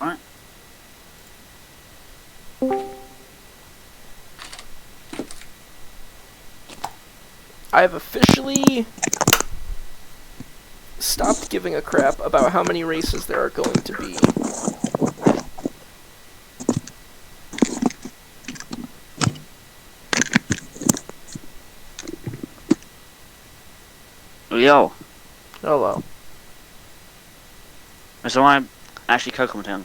Alright. I've officially stopped giving a crap about how many races there are going to be. Yo. Hello. So I'm actually co-commenting.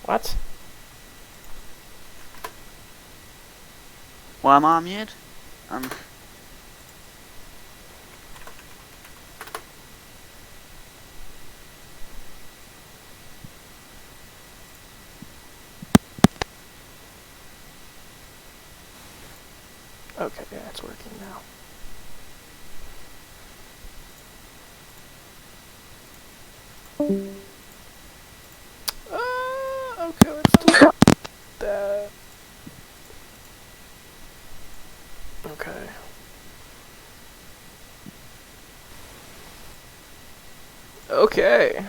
What? Why am I muted? Okay, yeah, it's working now. Okay, let's do that. Okay. Okay.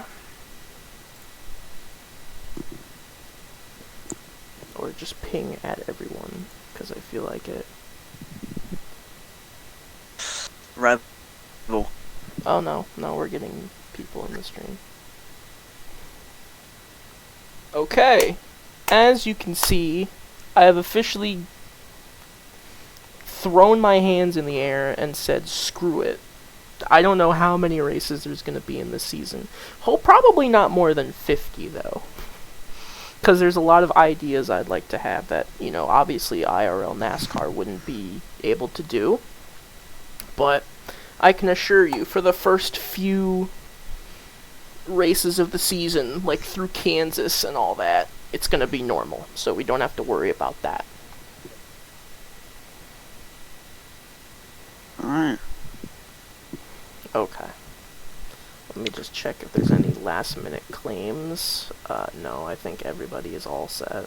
Or just ping at everyone, because I feel like it. Rebel. Oh no, we're getting people in the stream. Okay, as you can see, I have officially thrown my hands in the air and said screw it. I don't know how many races there's going to be in this season. Probably not more than 50 though. Because there's a lot of ideas I'd like to have that, you know, obviously IRL NASCAR wouldn't be able to do. But I can assure you, for the first few races of the season, like through Kansas and all that, it's going to be normal. So we don't have to worry about that. Alright. Okay. Let me just check if there's any last minute claims. No, I think everybody is all set.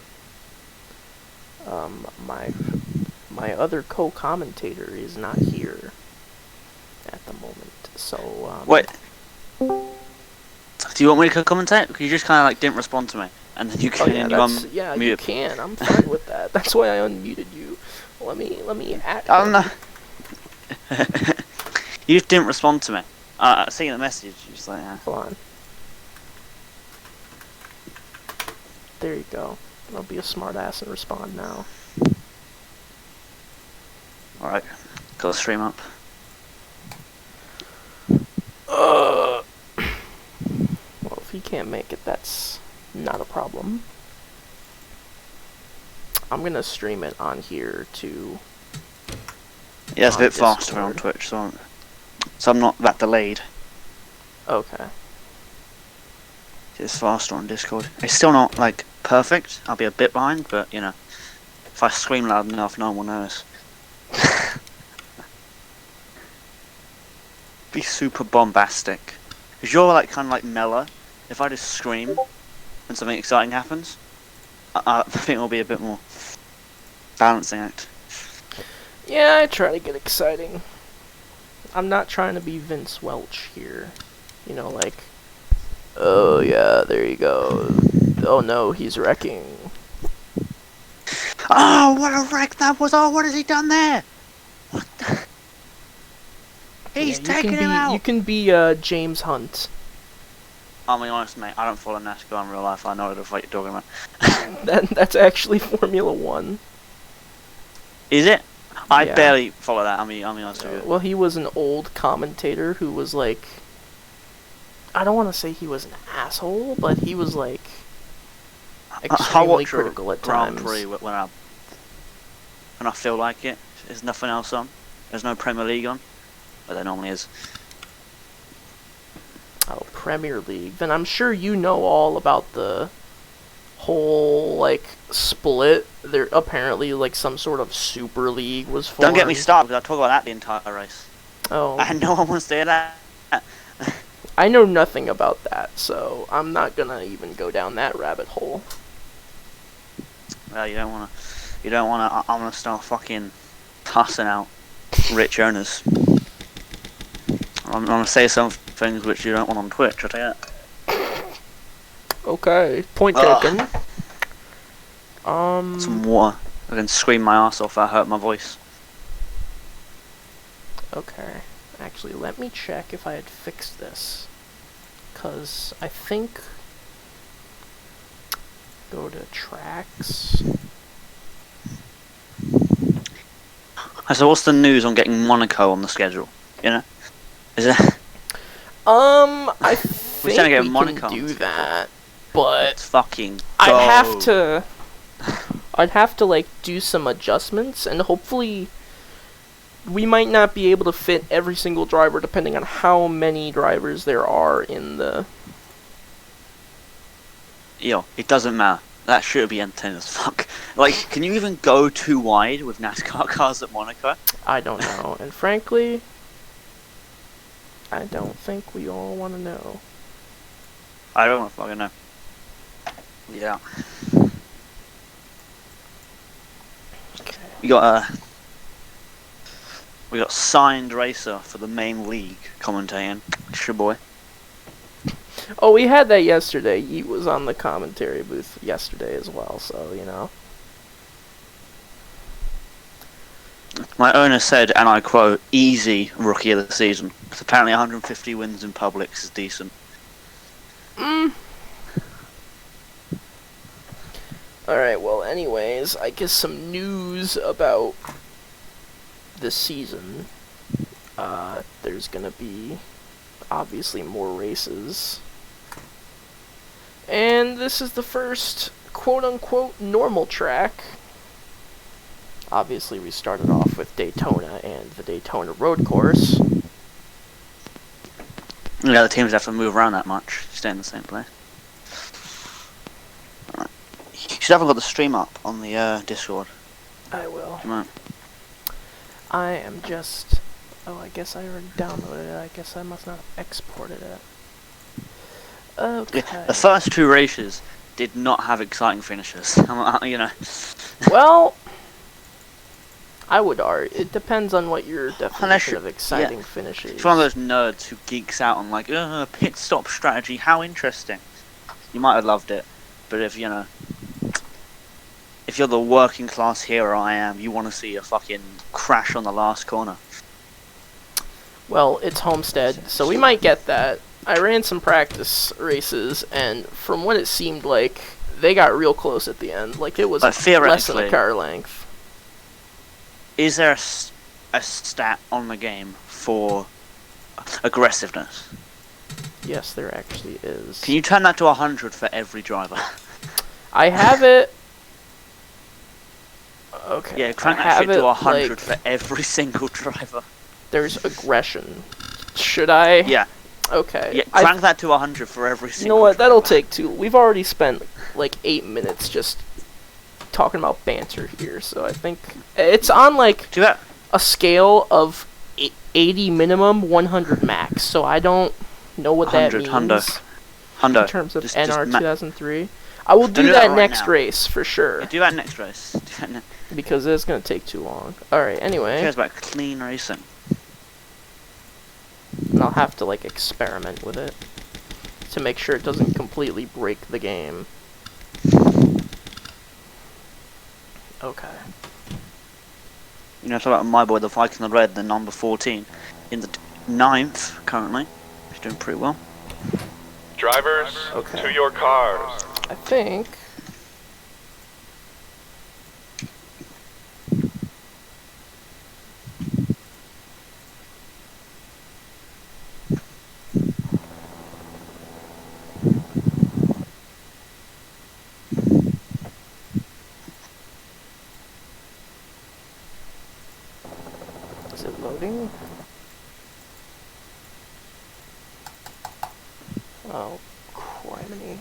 My other co-commentator is not here at the moment, so Wait. Do you want me to commentate? Because you just kind of like didn't respond to me, and then you can. You can. I'm fine with that. That's why I unmuted you. Let me add. I don't know. You just didn't respond to me. Seeing the message, you just like, Hold on. There you go. I'll be a smart ass and respond now. Alright, got the stream up. Well, if he can't make it, that's not a problem. I'm gonna stream it on here too. Yeah, it's a bit faster on Twitch, so I'm not that delayed. Okay. It's faster on Discord. It's still not like perfect. I'll be a bit behind, but you know, if I scream loud enough, no one will notice. Be super bombastic. Cause you're like kind of like mellow. If I just scream when something exciting happens, I think it'll be a bit more balancing act. Yeah, I try to get exciting. I'm not trying to be Vince Welch here. You know, like, oh yeah, there you go. Oh no, he's wrecking. Oh, what a wreck that was! Oh, what has he done there? What the? He's taking him out! You can be James Hunt. I'll be honest, mate, I don't follow NASCAR in real life. I know the fight you're talking about. That's actually Formula 1. Is it? I Yeah. barely follow that. I mean, honest with you. Well, he was an old commentator who was like, I don't want to say he was an asshole, but he was like extremely critical at times. Grand Prix when I feel like it. There's nothing else on. There's no Premier League on, but there normally is. Oh, Premier League. Then I'm sure you know all about the whole, like, split. There apparently, like, some sort of Super League was formed. Don't get me started, because I talk about that the entire race. Oh. And no one wants to hear that. I know nothing about that, so I'm not gonna even go down that rabbit hole. Well, you don't wanna, I'm gonna start fucking tossing out rich owners. I'm gonna say something things which you don't want on Twitch, I tell you that. Okay, point Ugh. taken. Some water. I can scream my ass off, that hurt my voice. Okay. Actually, let me check if I had fixed this. Because I think... Go to tracks. So what's the news on getting Monaco on the schedule? You know? Is it... I think trying to get we Monaco can on do the that, but Let's fucking go. I'd have to like do some adjustments, and hopefully we might not be able to fit every single driver depending on how many drivers there are in the... Yo, it doesn't matter. That should be entertaining as fuck. Like, can you even go too wide with NASCAR cars at Monaco? I don't know, and frankly, I don't think we all want to know. I don't want to fucking know. Yeah. Okay. We got signed racer for the main league commentating. It's your boy. Oh, we had that yesterday. He was on the commentary booth yesterday as well, so, you know. My owner said, and I quote, easy rookie of the season. Because apparently 150 wins in Publix is decent. Alright, well, anyways, I guess some news about this season. There's gonna be, obviously, more races. And this is the first quote-unquote normal track. Obviously, we started off with Daytona and the Daytona Road Course. Yeah, the teams have to move around that much. Stay in the same place. Alright. You should have got the stream up on the Discord. I will. Come on. I am just... Oh, I guess I already downloaded it. I guess I must not have exported it. Okay. Yeah, the first two races did not have exciting finishes. You know. Well, I would argue. It depends on what your definition of exciting finish is. It's one of those nerds who geeks out on like, pit stop strategy, how interesting. You might have loved it, but if you know, if you're the working class hero I am, you want to see a fucking crash on the last corner. Well, it's Homestead, so we might get that. I ran some practice races, and from what it seemed like, they got real close at the end. Like, it was less than a car length. Is there a stat on the game for aggressiveness? Yes, there actually is. Can you turn that to 100 for every driver? I have it... Okay. Yeah, crank that shit to 100 like, for every single driver. There's aggression. Should I? Yeah. Okay. Yeah, crank that to 100 for every single You know what? driver. That'll take two. We've already spent like 8 minutes just talking about banter here, so I think it's on like a scale of 80 minimum, 100 max. So I don't know what that means Hundo. In terms of NR2003. I will do that next race for sure. Yeah, do that next race. Because it's gonna take too long. All right. Anyway. Who cares about clean racing? And I'll have to like experiment with it to make sure it doesn't completely break the game. Okay. You know, talk about my boy, the Viking the Red, the number 14, in the 9th currently. He's doing pretty well. Drivers, to your cars. I think. Is it loading? Oh, criminy.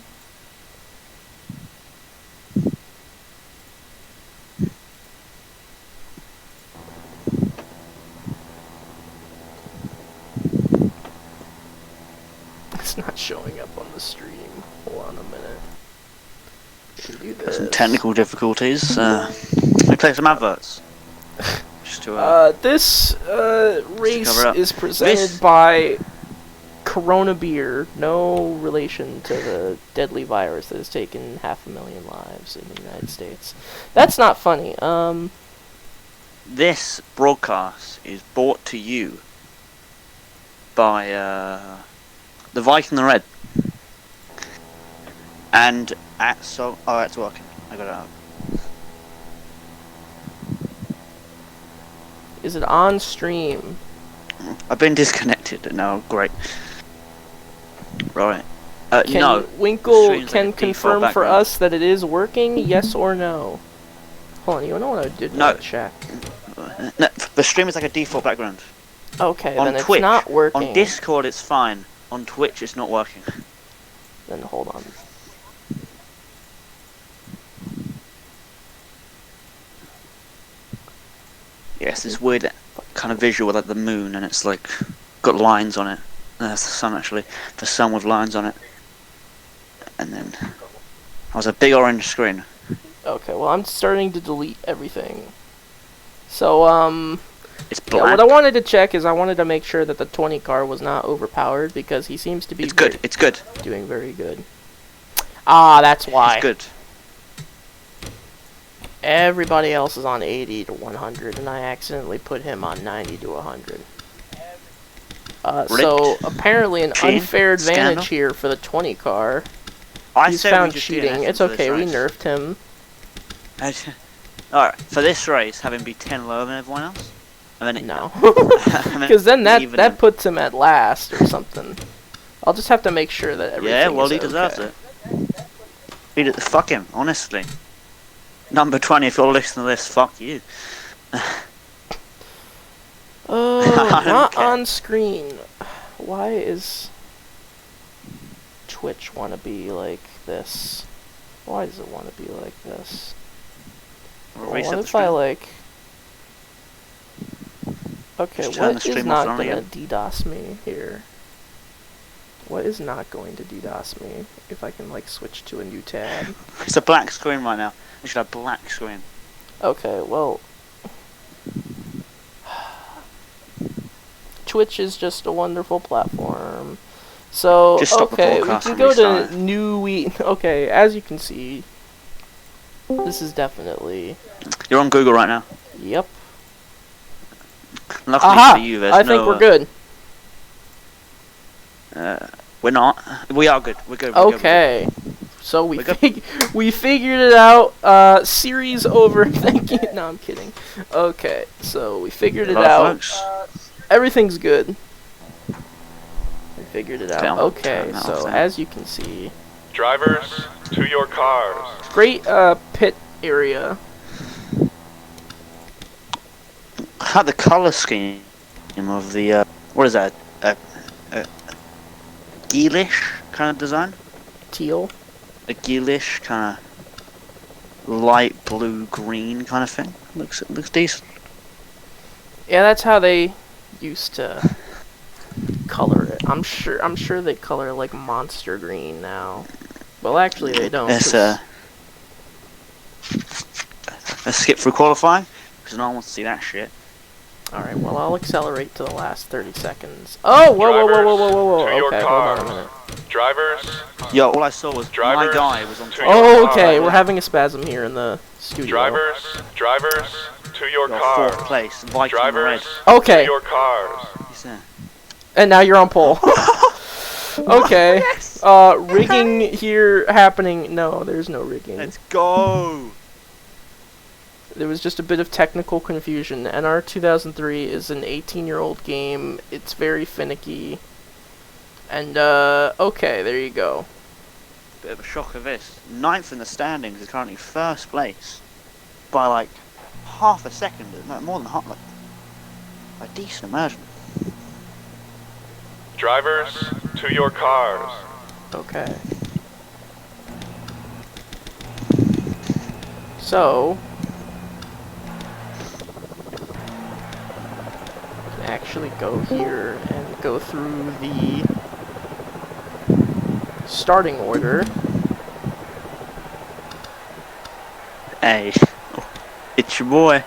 It's not showing up on the stream. Hold on a minute. Do this. Some technical difficulties. Let me play some adverts. Just to, this race is presented by Corona beer, no relation to the deadly virus that has taken 500,000 lives in the United States. That's not funny. This broadcast is brought to you by the Viking the Red. And it's working. I got it up. Is it on stream? I've been disconnected. No, great. Right. Can Winkle can confirm for us that it is working? Yes or no? Hold on, you know what I did? No. Check. No, the stream is like a default background. Okay, On then Twitch, it's not working. On Discord, it's fine. On Twitch, it's not working. Then hold on. Yes, this weird kind of visual with like the moon, and it's like got lines on it. That's the sun actually. The sun with lines on it. And then there was a big orange screen. Okay, well I'm starting to delete everything. So It's black. yeah, what I wanted to check is I wanted to make sure that the 20 car was not overpowered because he seems to be It's good. It's good. doing very good. Ah, that's why. It's good. Everybody else is on 80 to 100, and I accidentally put him on 90 to 100. So apparently an unfair advantage here for the 20 car. He's found cheating. It's okay, we nerfed him. Alright, for this race, have him be 10 lower than everyone else? And then No. Because then that puts him at last or something. I'll just have to make sure that everything Yeah, well, is he deserves okay. it. Fuck him, honestly. Number 20, if you're listening to this, fuck you. Oh, not on screen. Why is Twitch want to be like this? Why does it want to be like this? We'll What reset the if I stream. like... Okay, Just turn the what is stream not off going again. to DDoS me here? What is not going to DDoS me? If I can like switch to a new tab. It's a black screen right now. It should have black screen. Okay, well... Twitch is just a wonderful platform. So, Just stop the okay, we broadcast can and go restart to it. new week. Okay, as you can see, this is definitely... You're on Google right now. Yep. Luckily Aha! for you, there's I think we're good. We're not. We are good. We're good. Okay. So we We're good. we figured it out. Series over. Thank you. No, I'm kidding. Okay, so we figured it out. Everything's good. We figured it out. Okay, so as you can see, Drivers, to your cars. great pit area. How the color scheme of the what is that? Geelish kind of design. Teal. A geelish kind of light blue green kind of thing. Looks decent. Yeah, that's how they used to color it. I'm sure they color like monster green now. Well, actually they don't. Let's skip through qualifying because no one wants to see that shit. Alright, well, I'll accelerate to the last 30 seconds. Oh, whoa. Okay, hold on a minute. Drivers, Yo, all I saw was my Drivers, guy was on top. Oh, okay, we're having a spasm here in the studio. drivers, to your You're cars. fourth place, Viking Drivers, Red. Okay. to your cars. He's there. And now you're on pole. Okay. Rigging here happening. No, there's no rigging. Let's go. There was just a bit of technical confusion. NR2003 is an 18-year-old game. It's very finicky. And, okay, there you go. Bit of a shock of this. Ninth in the standings is currently first place by like half a second. No, more than half. Like a decent margin. Drivers, to your cars. Okay. So... actually go here and go through the starting order. Hey, it's your boy.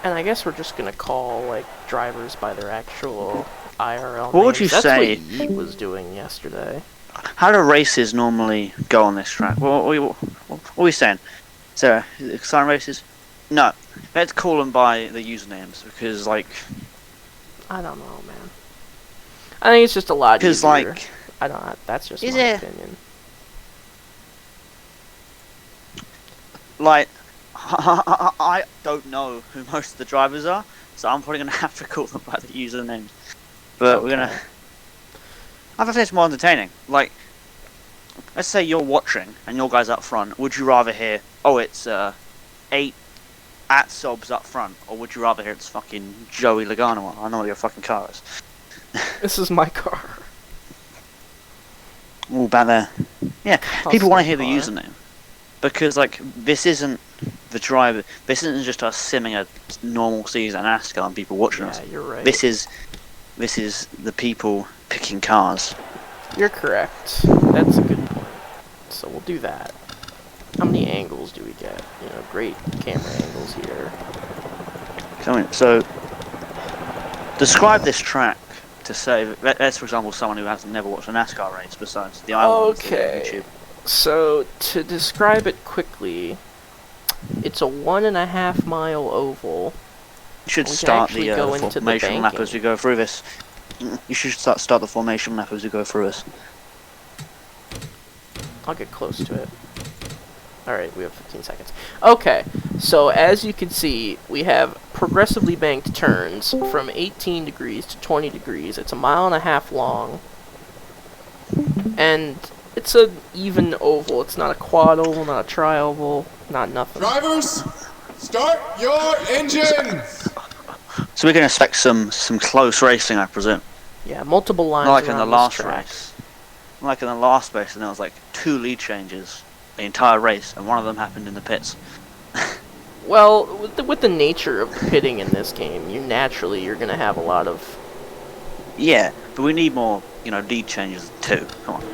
And I guess we're just gonna call like drivers by their actual IRL What would names. you That's say? what Yeet was doing yesterday. How do races normally go on this track? What are we saying? So, sign races? No, let's call them by the usernames because, like, I don't know, man. I think it's just a lot because, easier. like, I don't. That's just is my it- opinion. like, I don't know who most of the drivers are, so I'm probably gonna have to call them by the usernames. But we're gonna. Okay. I think it's more entertaining. Like, let's say you're watching and your guy's up front. Would you rather hear, oh, it's 8 @sobs up front, or would you rather hear it's fucking Joey Logano? I know what your fucking car is. This is my car. All back there. Yeah, people want to hear the Custom username because, like, this isn't the driver. This isn't just us simming a normal season NASCAR and people watching us. Yeah, you're right. This is the people picking cars. You're correct. That's a good point. So we'll do that. How many angles do we get? You know, great camera angles here. So, describe this track to say. Let's, for example, someone who has never watched a NASCAR race besides the island on Okay. YouTube. So to describe it quickly, it's a 1.5 mile oval. You should We can start actually the go into the formation lap banking. as we go through this. You should start the formation lap as we go through this. I'll get close to it. Alright, we have 15 seconds. Okay, so as you can see, we have progressively banked turns from 18 degrees to 20 degrees. It's 1.5 miles long. And it's an even oval. It's not a quad oval, not a tri-oval, not nothing. Drivers, start your engines! So we can expect some close racing, I presume. Yeah, multiple lines Not like in around the this last track. race. Like in the last race, and there was like 2 lead changes the entire race, and one of them happened in the pits. Well, with the nature of the pitting in this game, you're going to have a lot of... Yeah, but we need more, lead changes too. Come on.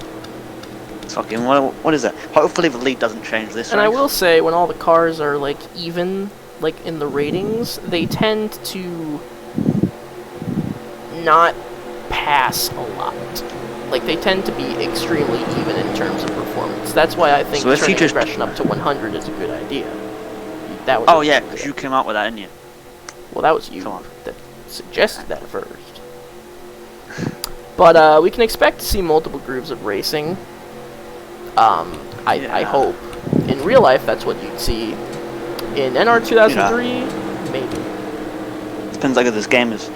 It's fucking, what is that? Hopefully the lead doesn't change this And race. I will say, when all the cars are, like, even, like, in the ratings, they tend to not pass a lot. Like, they tend to be extremely even in terms of performance. That's why I think So if you turning just- aggression up to 100 is a good idea. That was Oh yeah, because you came up with that, didn't you? Well, that was you Come on. that suggested that first. But we can expect to see multiple grooves of racing. I Yeah. hope. In real life, that's what you'd see. In NR2003, maybe. Depends like if this game is.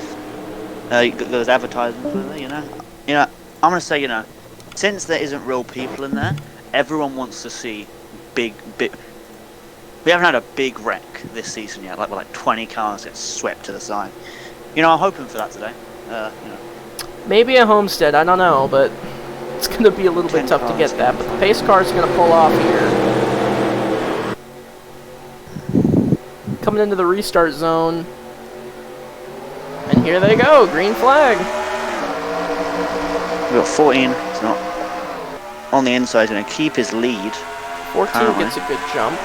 There's advertisements with it, I'm gonna say, since there isn't real people in there, everyone wants to see big. We haven't had a big wreck this season yet, like 20 cars get swept to the side. I'm hoping for that today. Maybe a Homestead, I don't know, but it's going to be a little bit 10 tough to cars. get that. But the pace car is going to pull off here. Coming into the restart zone. And here they go, green flag. We've got 14. It's not on the inside. He's gonna keep his lead. 14 Apparently. gets a good jump.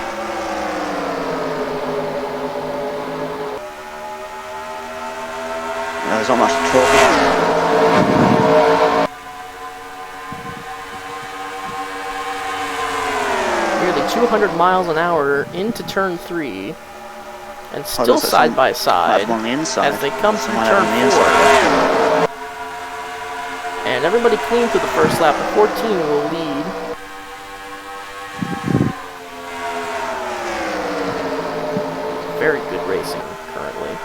There's not much to talk about. Nearly 200 miles an hour into turn 3. And Oh, still looks like side some- by side That's on the inside. as they come through Someone turn on the inside. 4. And everybody clean through the first lap. The 14 will lead. Very good racing currently.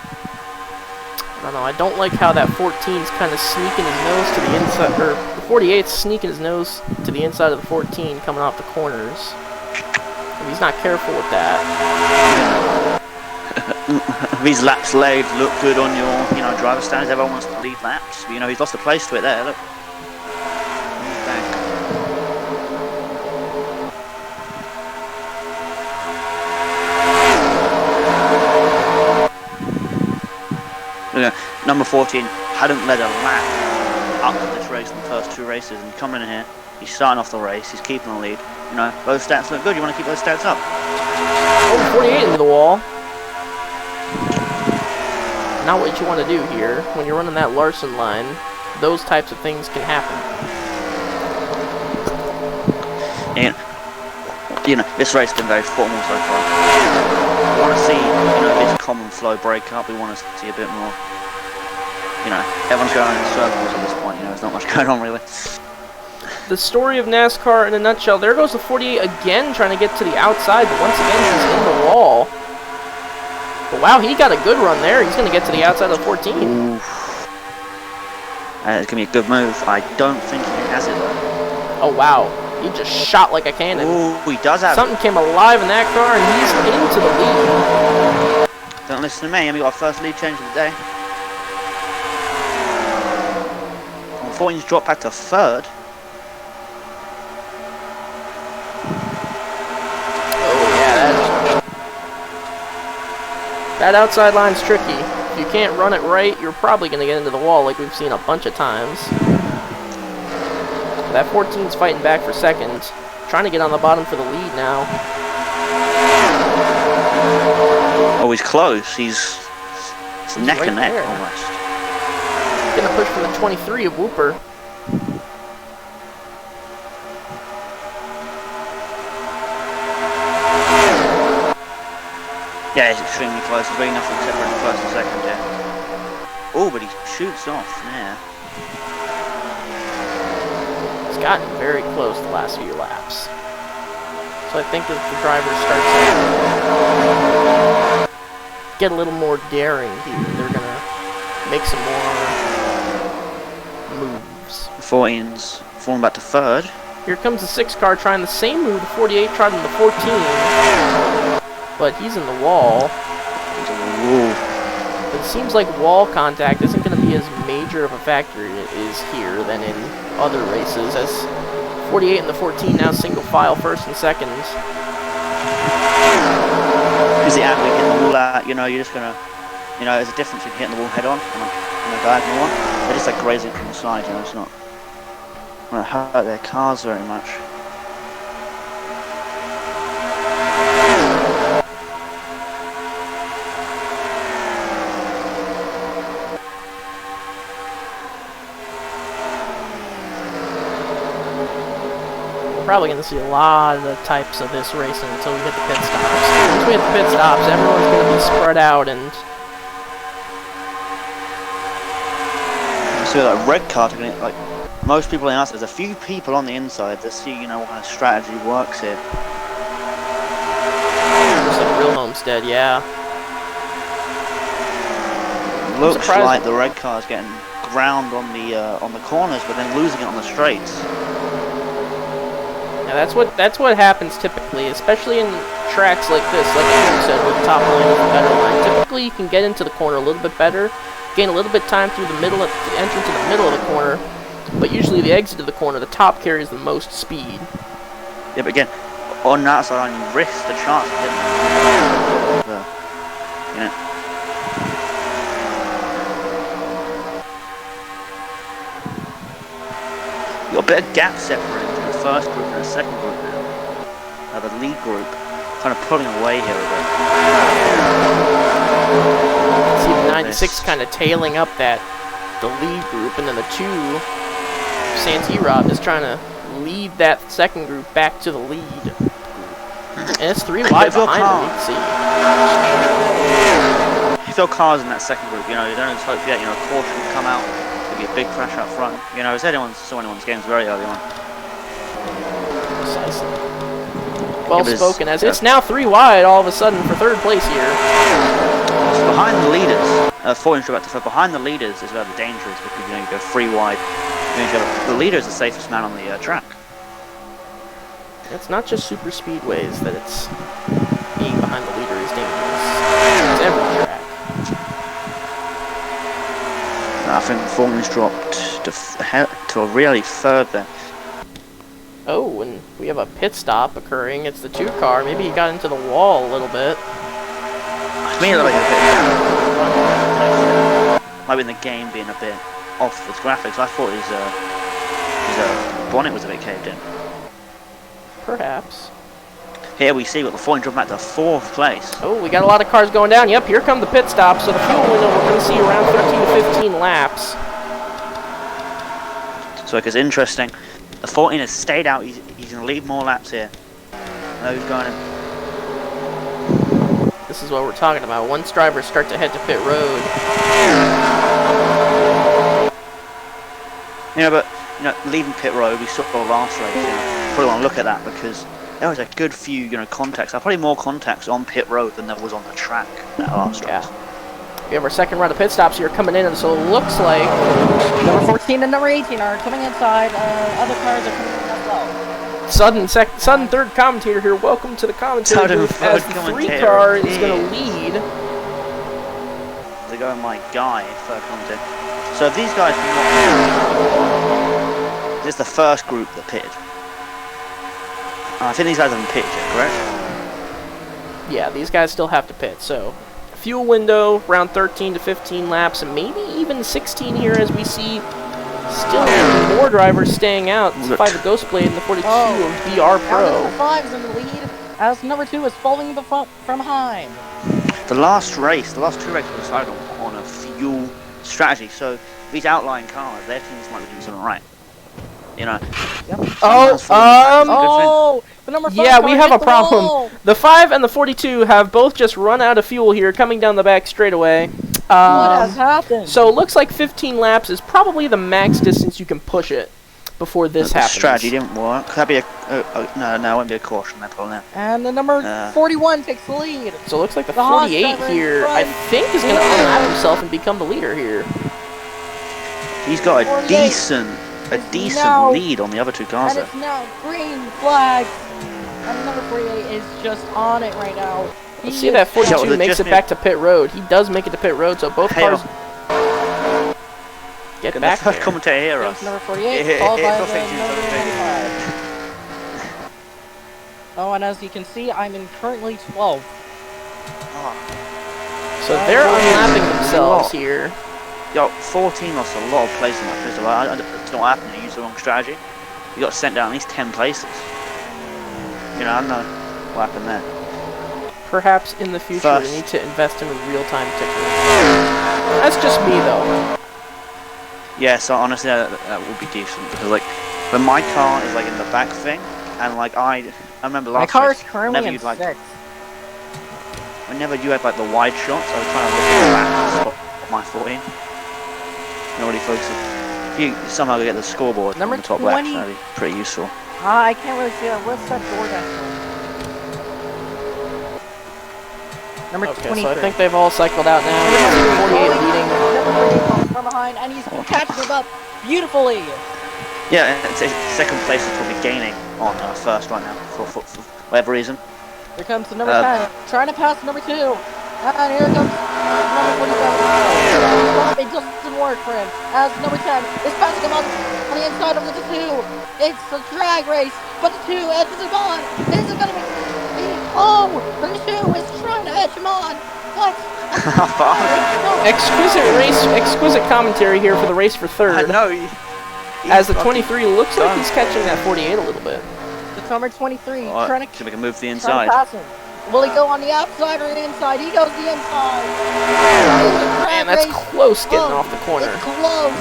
I don't know. I don't like how that 14's kind of sneaking his nose to the inside, or the 48's sneaking his nose to the inside of the 14 coming off the corners. If he's not careful with that. These laps laid look good on your, driver standards. Everyone wants to lead laps. But, he's lost a place to it there. Look. He's back. Number 14 hadn't led a lap up to this race in the first 2 races, and coming in here, he's starting off the race. He's keeping the lead. You know, those stats look good. You want to keep those stats up. Oh, 48 into the wall. Not what you want to do here. When you're running that Larson line, those types of things can happen. And, you know, this race has been very formal so far. We want to see, you know, this common flow break up. We want to see a bit more. You know, everyone's going in circles at this point. You know, there's not much going on really. The story of NASCAR in a nutshell. There goes the 48 again, trying to get to the outside, but once again he's in the wall. But wow, he got a good run there. He's going to get to the outside of the 14. Ooh. It's going to be a good move. I don't think he has it though. Oh wow, he just shot like a cannon. Ooh, he does have Something came alive in that car, and he's into the lead. Don't listen to me. We got our first lead change of the day. 14's dropped back to third. That outside line's tricky. If you can't run it right, you're probably going to get into the wall like we've seen a bunch of times. That 14's fighting back for second. Trying to get on the bottom for the lead now. Oh, he's close. He's neck right and neck there. almost. Getting a push from the 23 of Whooper. Yeah, he's extremely close. There's really nothing separate in first and second here. Oh, but he shoots off there. It's gotten very close the last few laps. So I think as the driver starts to get a little more daring here, they're going to make some more moves. 14's falling back to third. Here comes the 6 car trying the same move the 48 tried in the 14. But he's in the wall. Ooh. It seems like wall contact isn't going to be as major of a factor it is here than in other races, as 48 and the 14 now single file first and second. Because the angle you're hitting the wall at, you know, you're just going to, you know, there's a difference between hitting the wall head on and a diagonal one. They're just like grazing from the side, you know, it's not going to hurt their cars very much. Probably going to see a lot of the types of this racing until we hit the pit stops. Once we hit the pit stops, everyone's going to be spread out, and So like red card, like most people in us, there's a few people on the inside that see, you know, what kind of strategy works here. just like real Homestead, yeah. Looks like the red car is getting ground on the corners, but then losing it on the straights. Yeah, that's what happens typically, especially in tracks like this, like you said, with top line and the better line. Typically, you can get into the corner a little bit better, gain a little bit of time through the middle, the entrance to the middle of the corner, but usually the exit of the corner, the top carries the most speed. Yeah, but again, on that side, you risk the chance of hitting you know. You got a bit of gap separating between the first group and the second group now. The lead group kind of pulling away here a bit. See the 96 kind of tailing up the lead group, and then the 2, Santirod, is trying to lead that second group back to the lead. And it's 3 wide behind them, you can see. If your car's in that second group, you know, you don't just hope yet, you know, a caution will come out. Be a big crash up front. You know, as anyone saw anyone's games very early on. Precisely. Well spoken, as it's now 3 wide all of a sudden for third place here. So behind the leaders, 4 inch back to third, behind the leaders is where the danger is, because you know you go 3 wide. The leader is the safest man on the track. It's not just super speedways that it's being behind the leader is dangerous. It's every track. I think Foreman's dropped to a really third there. Oh, and we have a pit stop occurring. It's the 2 car. Maybe he got into the wall a little bit. To me, it looked like a bit. Might be in the game being a bit off with graphics. I thought his bonnet was a bit caved in. Perhaps. Here we see what the 14 dropped back to 4th place. Oh, we got a lot of cars going down. Yep, here come the pit stops. So the fuel window, we're going to see around 13 to 15 laps. So it gets interesting. The 14 has stayed out. He's going to leave more laps here. No, he's going in. This is what we're talking about. Once drivers start to head to pit road. But leaving pit road, we saw the last race. Probably want to look at that because there was a good few, contacts. Probably more contacts on pit road than there was on the track that last race. We have our second round of pit stops here coming in, and so it looks like number 14 and number 18 are coming inside. Other cars are coming in as well. Sudden third commentator here. Welcome to the commentary booth as the 3 car is going to lead. They're going my guy, third commentator. So if these guys do not... This is the first group that pitted. I think these guys haven't pitted yet, correct? Yeah, these guys still have to pit, so... Fuel window, around 13 to 15 laps, and maybe even 16 here as we see still more drivers staying out. By the Ghost Blade and the 42 of BR Pro. Number 5 is in the lead, as number 2 is falling from behind. The last two races were decided on a fuel strategy, so these outlying cars, their teams might be doing something right. Yep. The number 5 yeah, we have a problem. Wall. The 5 and the 42 have both just run out of fuel here, coming down the back straightaway. What has happened? So it looks like 15 laps is probably the max distance you can push it before this happens. The strategy didn't work. That'd be no, it won't be a caution. That probably. And the number 41 takes the lead. So it looks like the 48 here, I think, is going to unlap himself and become the leader here. He's got a decent lead on the other 2 cars. And it's now green flag. And number 48 is just on it right now. Let's see that 42 makes it back to pit road. He does make it to pit road, so both cars get back there. Commentator here, That's number 48, followed by the number 95. Oh, and as you can see, I'm in currently 12th. So they're unlapping themselves here. 14 lost a lot of places in that pistol. I don't know what happened. He used the wrong strategy. He got sent down at least 10 places. I don't know what happened there. Perhaps in the future we need to invest in a real-time ticker. That's just me, though. Yeah, so honestly, that would be decent because when my car is in the back thing, and I remember last. My car is race, currently in 6th. Whenever you had the wide shots, I was trying to look at the back to spot my 14. Not really focusing. If you somehow get the scoreboard number on the top 20. left, that'd be pretty useful. I can't really see that. What's that door down? Number 23. So I think they've all cycled out now. 48 leading. Number 48 from behind, and he's catching them up beautifully. Yeah, second place is probably gaining on first right now for whatever reason. Here comes the number 10, trying to pass number 2. And here comes number 47. It doesn't work for him, as number 10 is passing him on the inside of the 2. It's a drag race, but the 2 edges him on. Is it going to be... Oh, the 2 is trying to edge him on. What? Exquisite commentary here for the race for third. I know. As the 23 looks like he's catching that 48 a little bit. The number 23 trying to... Should we can move to the inside. inside? Will he go on the outside or inside? He goes the inside. Man, that's close getting off the corner. It's close.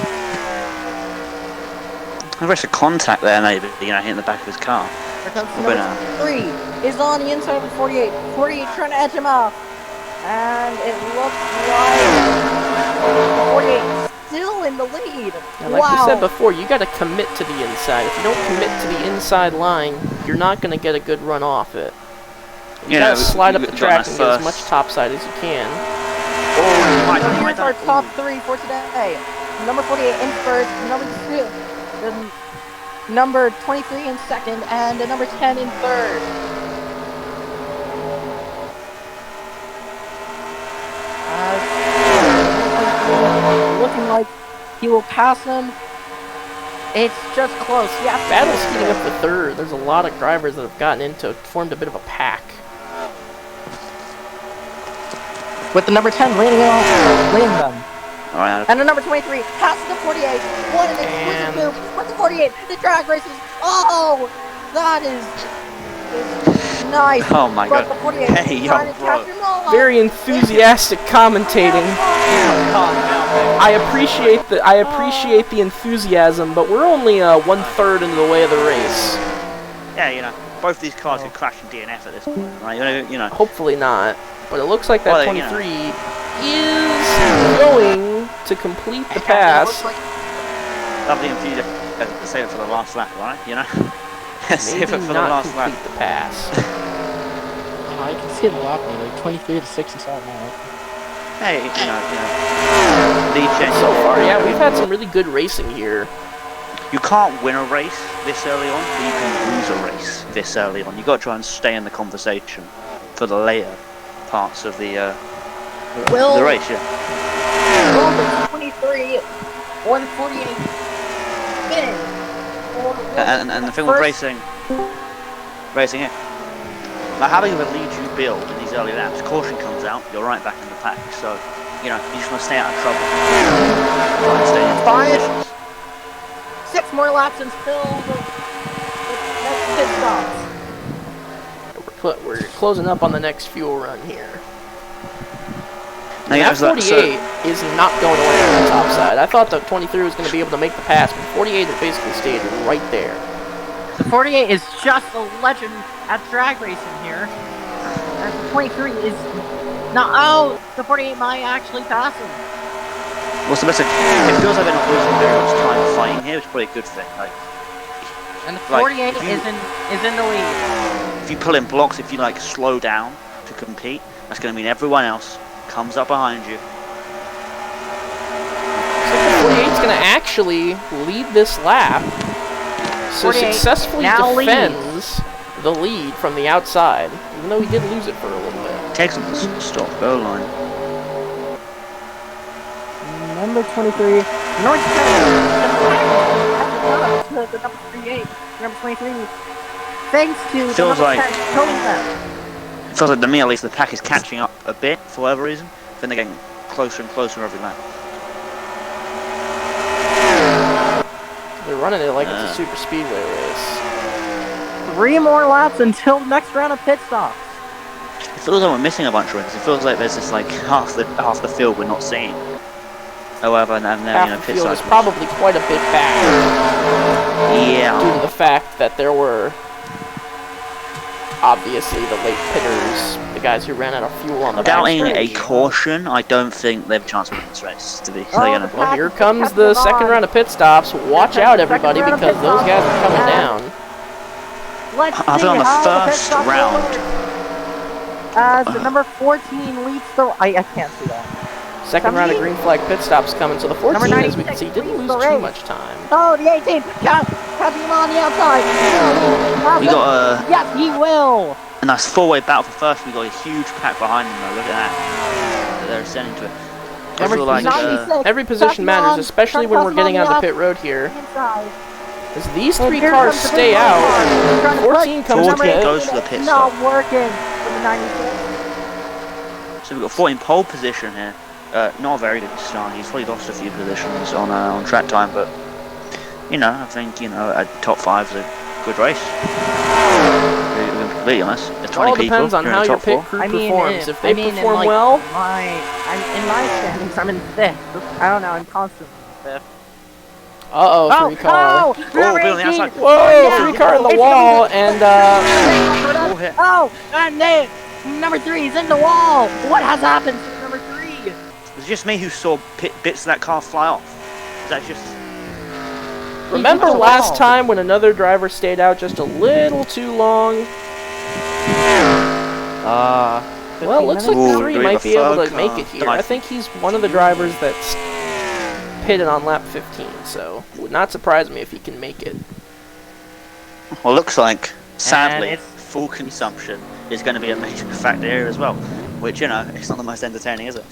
There's a contact there, maybe, hitting the back of his car. Here comes number 3. Is on the inside of the 48. 48 trying to edge him off. And it looks like 48 still in the lead. And like we said before, you got to commit to the inside. If you don't commit to the inside line, you're not going to get a good run off it. You gotta slide up the track and get as much topside as you can. Here's our top 3 for today. Number 48 in first, number 2, number 23 in second, and number 10 in third. Looking like he will pass him. It's just close. Yeah. Battle's heating up for third. There's a lot of drivers that have gotten into it, formed a bit of a pack. With the number 10 leading them. Alright. And the number 23 passes the 48. What an exquisite move with the 48. The drag races. Oh, that is Nice. Oh my But god. the 48 Hey, yo, trying to bro. catch him all. Very enthusiastic commentating. I appreciate the enthusiasm, but we're only 1/3 into the way of the race. Yeah, you know, both these cars could crash and DNF at this point, right? You know. Hopefully not, but it looks like that Well, 23 is going to complete the pass. Lovely enthusiasm. Save it for the last lap, right? You know. Save it Maybe for the not last lap. complete the pass. I can see the lap like 23 to 67 now. Hey, you know. Lead change. So far, yeah, we've had some really good racing here. You can't win a race this early on, but you can lose a race this early on. You've got to try and stay in the conversation for the later parts of the race, yeah. Will the 23 or the 48 finish? And the thing with racing here, like having a lead you build in these early laps, caution comes out, you're right back in the pack. So, you know, you just want to stay out of trouble. Try and stay in positions. 6 more laps until the next pit stops. We're closing up on the next fuel run here. Now, That 48 is not going away on the top side. I thought the 23 was going to be able to make the pass, but 48 has basically stayed right there. The 48 is just a legend at drag racing here. And the 23 is not. Oh, the 48 might actually pass him. What's the best thing? It feels like they're not losing very much time fighting here, which is probably a good thing. Like, And the 48 is in the lead. if you pull in blocks, if you like slow down to compete, that's going to mean everyone else comes up behind you. So the 48's going to actually lead this lap. So 48 successfully now defends the lead from the outside, even though he did lose it for a little bit. Takes them to stop goal line. Number 23, North Carolina. The number 38, number 23. Thanks to the Feels number like- 10 towing them. It feels like to me at least the pack is catching up a bit for whatever reason. Then they're getting closer and closer every lap. They're running it like it's a super speedway race. 3 more laps until the next round of pit stops. It feels like we're missing a bunch of races. It feels like there's just like half the field we're not seeing. However, and then Half you know the pit field is cycles. probably quite a bit back Yeah. due to the fact that there were obviously the late pitters, the guys who ran out of fuel on the Doubting a backstretch. caution, I don't think they have a chance of winning this race. To be, so, you know. Well, here comes the second round of pit stops. Watch out, everybody, because those guys are coming down. Let's I see think on the how the pit first stops round. go. As the number 14 leads the... I can't see that. Second round of green flag pit stops coming. So the 14, Number as we can 96 see, didn't leads lose the too race. much time. Oh, the 18. Catching him on the outside. We got Yes, he will. a nice four-way battle for first. We got a huge pack behind them though. Look at that. They're ascending to it. Number Also, like, 96. Every position matters, especially when we're getting onto pit road here. Inside. As these And three here cars comes the stay big out, car. Trying to 14 push. comes to Number pit. goes for the pit Not stop. working for the 96. So we've got 14 pole position here. Not a very good start. He's probably lost a few positions on track time, but you know, I think a top 5 is a good race. We're going to be completely honest. There's 20 All people. depends on You're in how the your top pit 4. crew performs. If they perform like, well, I'm in my standings. I'm in 5th. I don't know. I'm constantly 5th. uh-oh, three car. Oh, number Bill on the 18. outside. Whoa, three car in the wall, and All hit. Oh, and they, number 3 is in the wall. What has happened to number 3? Was it just me who saw bits of that car fly off? Is that just... remember He's in the last wall. time when another driver stayed out just a little too long? Well, it looks like Ooh, 3 do we might have be a able third to make car? it here. I think he's one of the drivers that's pitted on lap 15, so it would not surprise me if he can make it. Well, looks like, sadly, it's- full consumption is going to be a major factor here as well. Which, it's not the most entertaining, is it?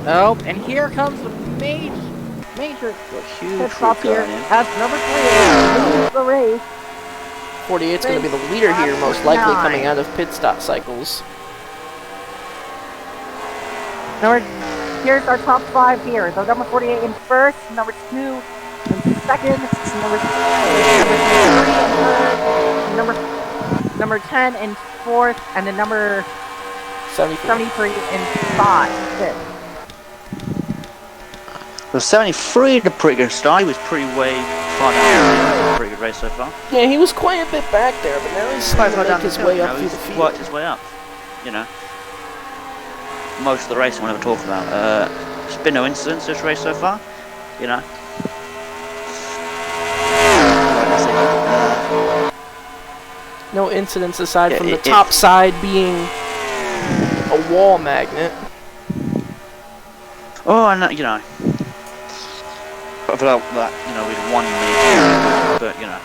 Oh, and here comes the major Huge pit stop here. car, yeah. As number 3 leads the race. 48's going to be the leader here, most likely coming out of pit stop cycles. Here's our top 5 here. The number 48 in first, number 2 in second, number 3 in third, number number 10 in 4th, and then number 73 in 5th. Well, 73 had a pretty good start. He was pretty way far down. Pretty good race so far. Yeah, he was quite a bit back there, but now he's starting to make his way up through the He's field. worked his way up. You know, most of the racing we'll never talk about. There's been no incidents this race so far. You know. No incidents aside Yeah, from the top side being a wall magnet. Oh, and you know, without that, you know, we'd won the, but you know.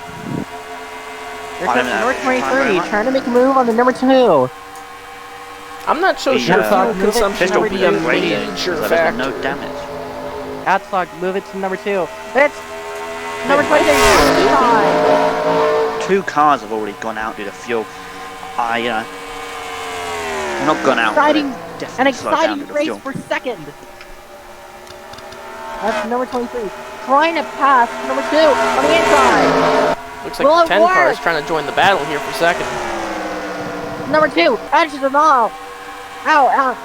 Here comes number 23, trying to make a move on the number 2. I'm not so sure fuel consumption will be a major factor. No damage. Outside, move it to number 2. It's number 23. 2 cars have already gone out due to fuel. You know, not gone out. An exciting race for second. That's number 23. Trying to pass number 2 on the inside. Looks like the 10 car is trying to join the battle here for second. Number 2, edges them all. Out.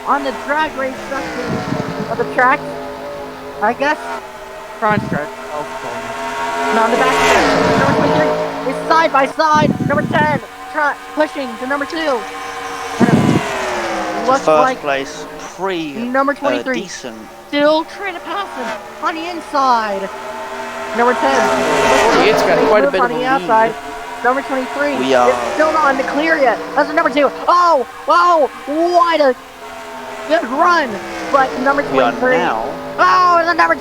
On the drag race section of the track. I guess. Front stretch. Now on the back stretch. Number 23 is side by side. Number 10 pushing to number 2. Looks first like place, number 23 decent. Still trying to pass him on the inside. Number 10. It's got quite a bit on of a the lead. outside. Number 23 We are is still not on the clear yet. That's the number 2. Oh, what a good run. But number 23. We are now. Oh, the number 2.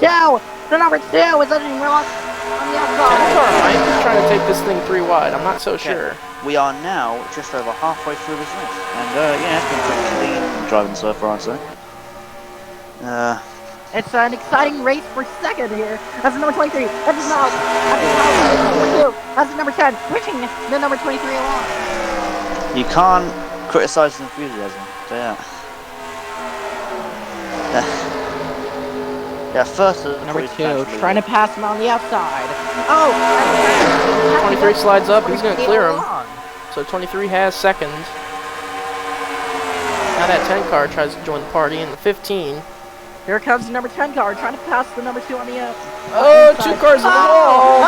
The number 2 is letting rock on the outside. 10 car might be trying to take this thing 3 wide. I'm not so sure. We are now just over halfway through this race. And yeah, it's been pretty clean driving so far, I'd say. It's an exciting race for second here. That's the number 23. That's now. Number 2. That's the number 10. Pushing the number 23 along. You can't criticise his enthusiasm. So yeah. Yeah, first Number 2 trying to pass him on the outside. Oh! 23 slides up, he's going to clear him. So 23 has second. Now that 10 car tries to join the party in the 15. Here comes the number 10 car trying to pass the number 2 on the Oh, 2 cars in the wall!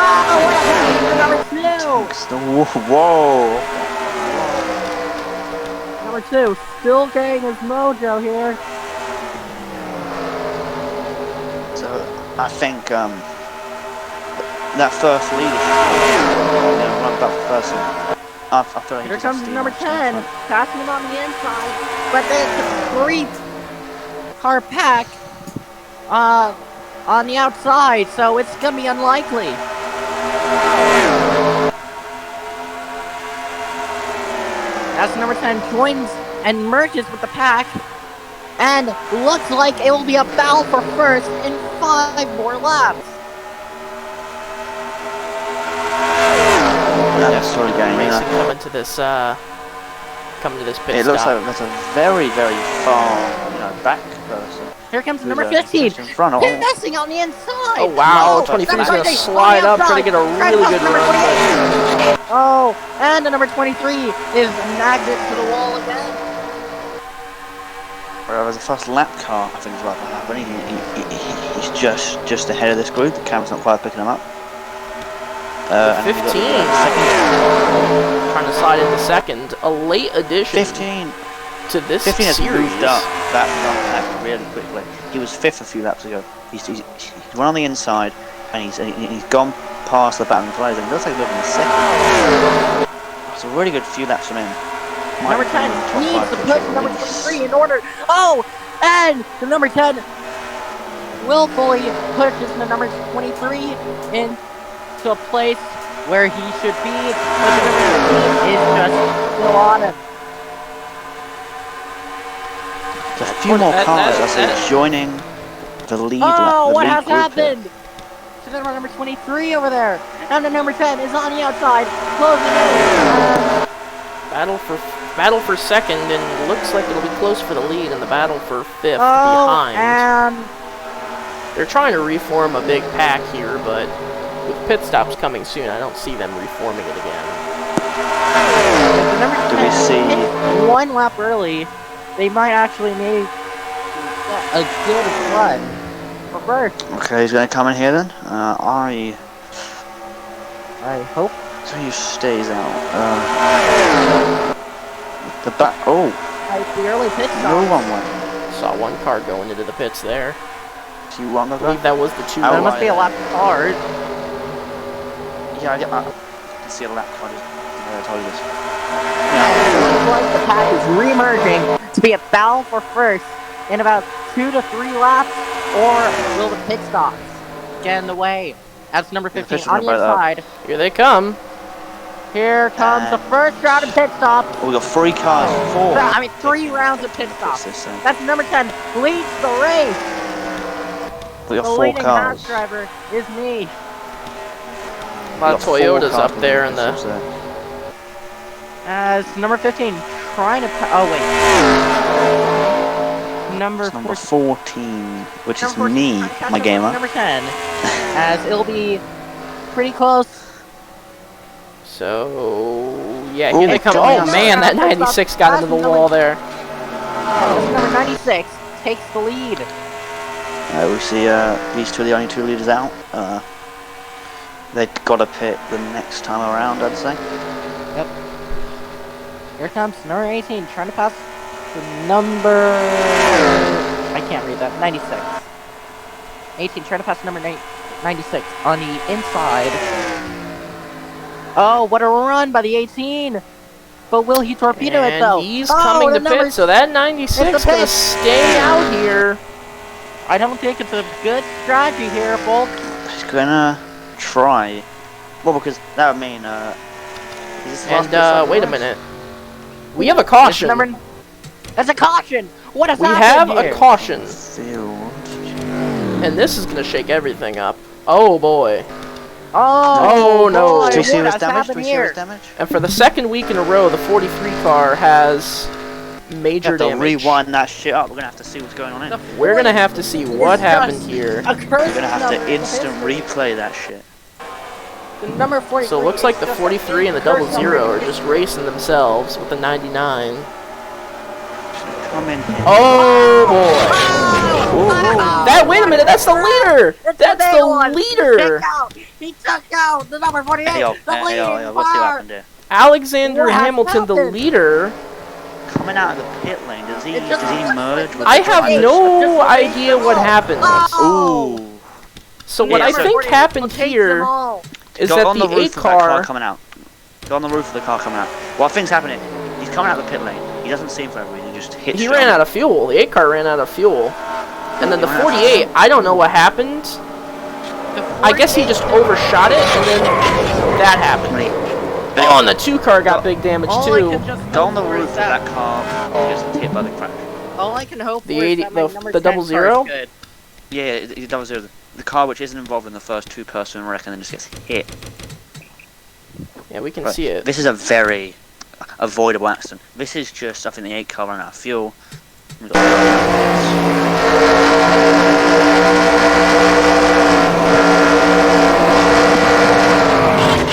Number 2! Whoa! Number 2 still getting his mojo here. So I think that first lead, run back for first one. I feel like Here comes number 10, passing him on the inside, but then the 3-car pack on the outside, so it's gonna be unlikely. That's number 10 joins and merges with the pack, and looks like it will be a battle for first in 5 more laps. That's sort of going, Racing coming to this pit It looks stop. like that's a very, very far, back person. Here comes the number 15. Just in front of Passing on the inside. Oh wow, Oh, 23 is number going to 28 slide on up, the trying to get a outside. really Right good past number run. 28. Oh, and the number 23 is magnet to the wall again. Whereas the first lap car, I think, is about to happen. He's just ahead of this group. The camera's not quite picking him up. 15. Trying to slide into second. A late addition 15 to this 15 has series. moved up that front pack really quickly. He was 5th a few laps ago. He's run on the inside, and he's gone past the baton flies, and it looks like he's moving in second. It's a really good few laps from him. Number 10 needs to push number 23 in order. Oh, and the number 10 willfully pushes the number 23 into a place where he should be, but the number 15 is just still on him. There's a few more cars, I see, joining the lead. Oh, the what lead has group happened? To the number 23 over there, and the number 10 is on the outside, closing in. Battle for second, and looks like it'll be close for the lead in the battle for 5th behind. And they're trying to reform a big pack here, but with pit stops coming soon, I don't see them reforming it again. If the number Do we 10 see- hits one lap early, they might actually make a good run for first. Okay, he's gonna come in here then. I hope. So he stays out. The back. Oh, The early pit no stop. one went. Saw one car going into the pits there. Do you want to I go? believe that was the two. Oh, That must be a lap hard. Yeah, I can see a lap card. I told you this. Looks like the pack is re-emerging to be a battle for first in about 2 to 3 laps, or will the pit stops get in the way? That's number 15 pits on are the right up. inside. Here they come. Here comes the first round of pit stops. Oh, we got 3 cars. 4. I mean, 3 rounds of pit stops. What's this then? That's number 10 leads the race. We got The 4 leading cars. Haas driver is me. A lot of We got 4 Toyotas cars up there in what's the. there. As number 15 trying to. Oh wait. Number It's number 14. 14, which is Number 14 me, trying to catch my up with gamer. Number 10, as it'll be pretty close. So yeah, Oh, here they come. God. Oh man, that 96 got into the wall there. Number 96 takes the lead. We see these two are the only 2 leaders out. They've got to pit the next time around, I'd say. Yep. Here comes number 18 trying to pass the number. I can't read that. 96. 18 trying to pass number 96 on the inside. Oh, what a run by the 18! But will he torpedo it though? And he's Oh, coming the to numbers- pit, so that It's 96 the gonna pit. stay out here. I don't think it's a good strategy here, folks. He's gonna try. Well, because that would mean, is this the last pit stop And wait a of the race? minute, we have a It's caution. That's a caution! What has We have happened a here? caution, Field. and this is gonna shake everything up. Oh boy! Oh, Oh, no. boy, Do you see what his has damage? Do happened we see here? his damage? And for the second week in a row, the 43 car has We major have to damage. rewind that shit up. We're gonna have to see what's going on in. The We're gonna flame have to see what is happened just here. a curse We're gonna have number to for instant history. replay that shit. The number 43 So it looks like the is just 43 and the a curse 00 number. are just racing themselves with the 99. Come in here. Oh boy! Wait a minute, that's the leader! It's That's big the one. leader! He took out the number 48. Hey, yo, the hey, leading yo, what's car. happened here? Alexander What has Hamilton, the happened? leader. Coming out of the pit lane, does he It just merge with I the have drivers? no idea what happened. Oh. Ooh. So what Yeah, I so- think happened Takes them here all. is Go that on the the 8 roof of that car car. coming out. Go on the roof of the car coming out. What I think's happening? He's coming out of the pit lane. He doesn't see him for every reason. He just hits. He ran out of fuel. The 8 car ran out of fuel. And then the 48, I don't know what happened. I guess he just overshot it, and then that happened. Oh, and the 2 car got big damage All I too. can just Go on the hope for roof is of that- that car. Just hit by the crash. All I can hope The for 80 is that my the- number the 10 00? car is good. Yeah, it does the car which isn't involved in the first 2-person wreck and then just gets hit. Yeah, we can Right. see it. This is a very avoidable accident. This is just, I think, the 8 car ran out of fuel.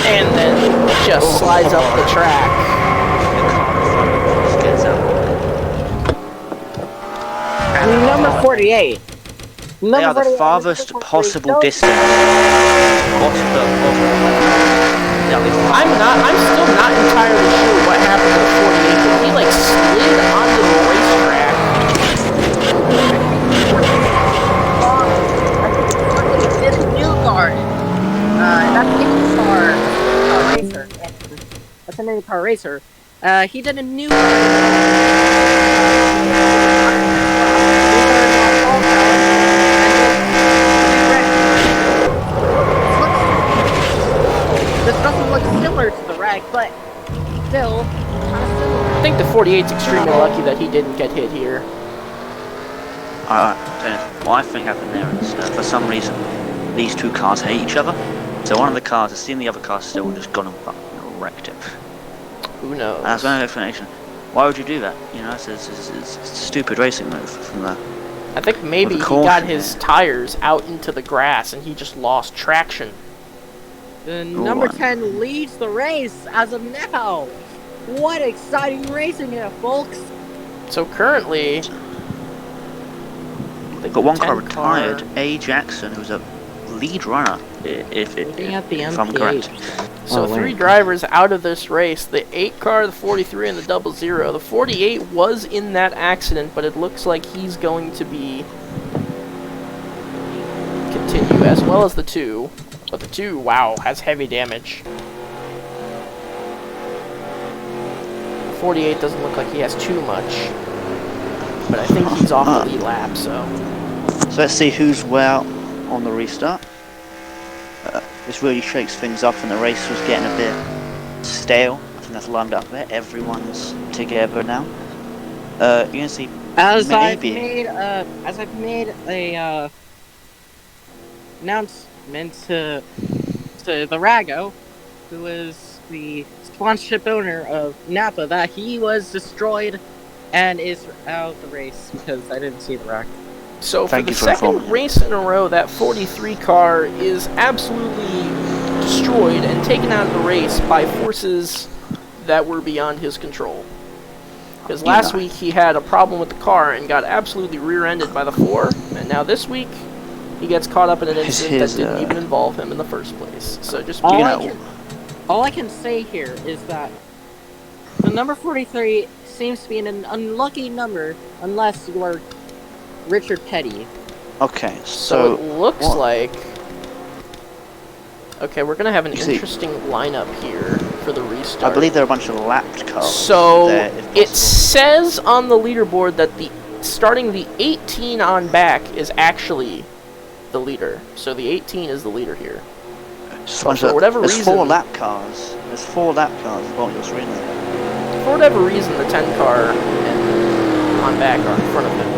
And then just slides up the track. Just gets out. Number 48. They Number are the 48 farthest is possible no- distance. I'm still not entirely sure what happened to the 48, but he like slid onto the racetrack. He did a new guard. That's IndyCar racer. That's an IndyCar racer. He did a new This doesn't look similar to the wreck, but still kind of similar. I think the 48's extremely lucky that he didn't get hit here. What I think happened there is, for some reason, these 2 cars hate each other. So one of the cars has seen the other car still and just gone and fucking wrecked it. Who knows? And that's my explanation. Why would you do that? You know, it's a stupid racing move from the. I think maybe With he caution, got his yeah. tires out into the grass and he just lost traction. The number 10 leads the race as of now. What exciting racing here, folks. So currently, They've got one car retired, A. Jackson, who's a lead runner, if I'm correct. So 3 drivers out of this race. The 8 car, the 43, and the 00. The 48 was in that accident, but it looks like he's going to be continue, as well as the 2. But the 2, wow, has heavy damage. The 48 doesn't look like he has too much, but I think he's off the lead lap, so. So let's see who's where on the restart. This really shakes things up, and the race was getting a bit stale. I think that's lined up there. Everyone's together now. You're gonna see I've maybe made a announcement to the Rago, who is the sponsorship owner of Napa, that he was destroyed and is out of the race because I didn't see the wreck. So for the second race in a row, that 43 car is absolutely destroyed and taken out of the race by forces that were beyond his control. Because last week he had a problem with the car and got absolutely rear-ended by the 4, and now this week he gets caught up in an incident that didn't even involve him in the first place. So just all I can say here is that the number 43 seems to be an unlucky number unless you are Richard Petty. Okay, so it looks like... Okay, we're going to have an interesting lineup here for the restart. I believe there are a bunch of lapped cars. So it says on the leaderboard that starting the 18 on back is actually the leader. So the 18 is the leader here. So for whatever reason... There's 4 lap cars. There's 4 lap cars. For whatever reason, the 10 car and on back are in front of him.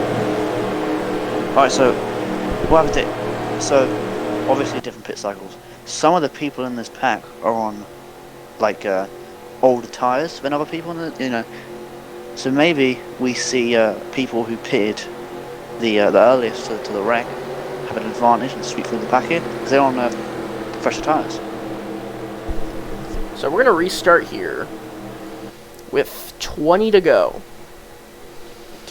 Alright, so what happened? So obviously different pit cycles. Some of the people in this pack are on like older tires than other people, So maybe we see people who pitted the earliest to the wreck have an advantage and sweep through the pack here because they're on fresher tires. So we're gonna restart here with 20 to go.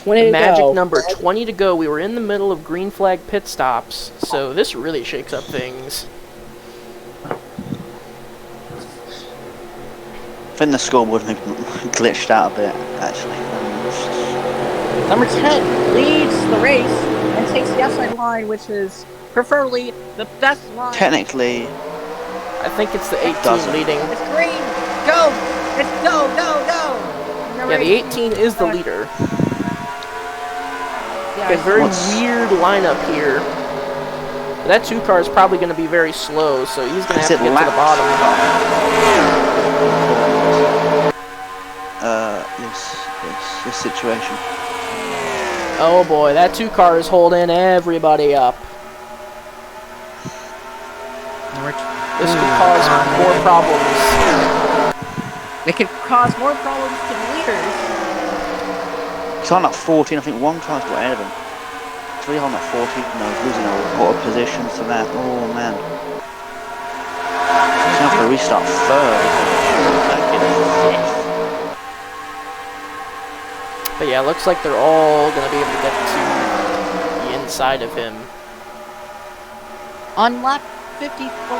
Magic number 20 to go. We were in the middle of green flag pit stops, so this really shakes up things. I think the scoreboard maybe glitched out a bit, actually. Number 10 leads the race and takes the outside line, which is preferably the best line. Technically, I think it's the 18 leading. It's green. Go. It's go. Yeah, the 18 is the leader. Okay, very weird lineup here. That 2 car is probably going to be very slow, so he's going to have to get to the bottom. This situation. Oh boy, that 2 car is holding everybody up. This could cause more problems. It could cause more problems to the leaders. He's on at 14, I think one car's got ahead of him. It's really on at 14, no, he's losing a lot of positions to that. Oh man. He's going to have to restart third. But yeah, it looks like they're all going to be able to get to the inside of him. On lap 53, be careful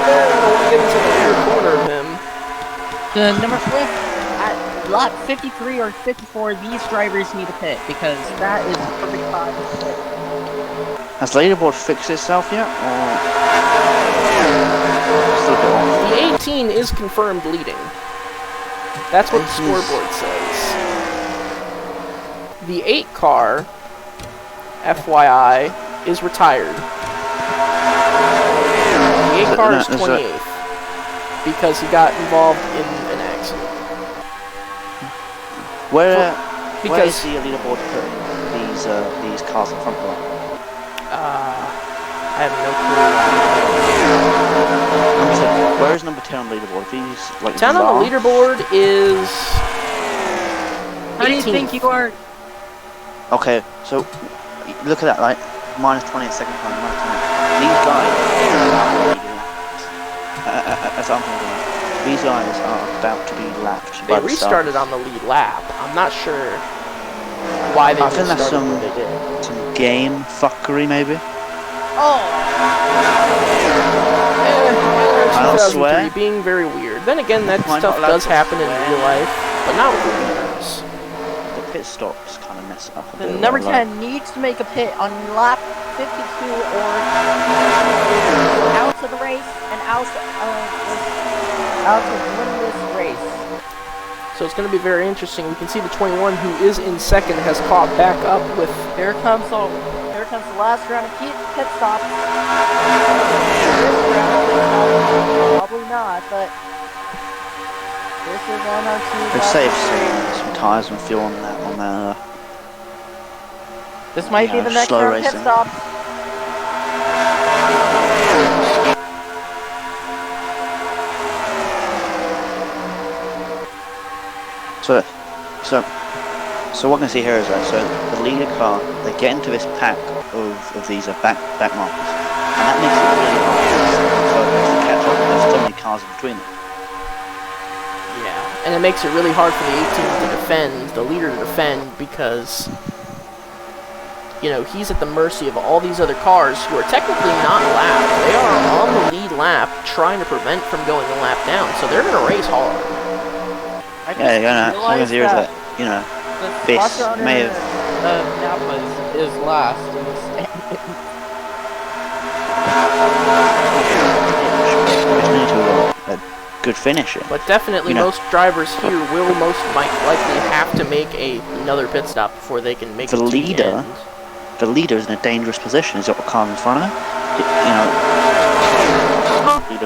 there, I don't want to get into the rear corner of him. The number 5 at lap 53 or 54, these drivers need a pit because that is the perfect time to pit. Has the leaderboard fixed itself yet? Or still a bit on? The 18 is confirmed leading. That's what the scoreboard says. The 8 car, FYI, is retired. The 8 car is 28th because he got involved in an accident. Where is the leaderboard put these cars in front of them? I have no clue. Where is number 10 on the leaderboard? These, like, 10 on the leaderboard is... How do you think you are? Okay, so look at that, like, minus 20 a second time, minus 20. These guys as I'm thinking, these guys are about to be lapped They by the restarted stars. on the lead lap. I'm not sure why they I think that's restarted when they did. some game fuckery, maybe. Oh, I'll 2003 swear. being very weird. Then again, that Am I stuff not allowed does to happen in swear? real life, but not with the leaders. The pit stops kind of mess it up a the bit. number like, 10 needs to make a pit on lap 52 or out of the race and out to win this race. So it's going to be very interesting. We can see the 21 who is in second has caught back up with. Here comes the last round of pit stops. Probably not, but this is NR2003. Let's save some tyres and fuel on that. This might be the next slow round of pit racing. stops. So what I can see here is that the leader car, they get into this pack of these back markers, and that makes it really hard to catch up. There's so many cars in between them. Yeah, and it makes it really hard for the 18 to defend, the leader to defend, because you know he's at the mercy of all these other cars who are technically not lapped. They are on the lead lap, trying to prevent from going a lap down. So they're going to race hard. Yeah, all I can see is that the this sponsor may owner have. of Napa is last. Need to a good finish here. But definitely most drivers here will most likely have to make another pit stop before they can make The it to leader- the end. The leader is in a dangerous position. He's got a car in front of him.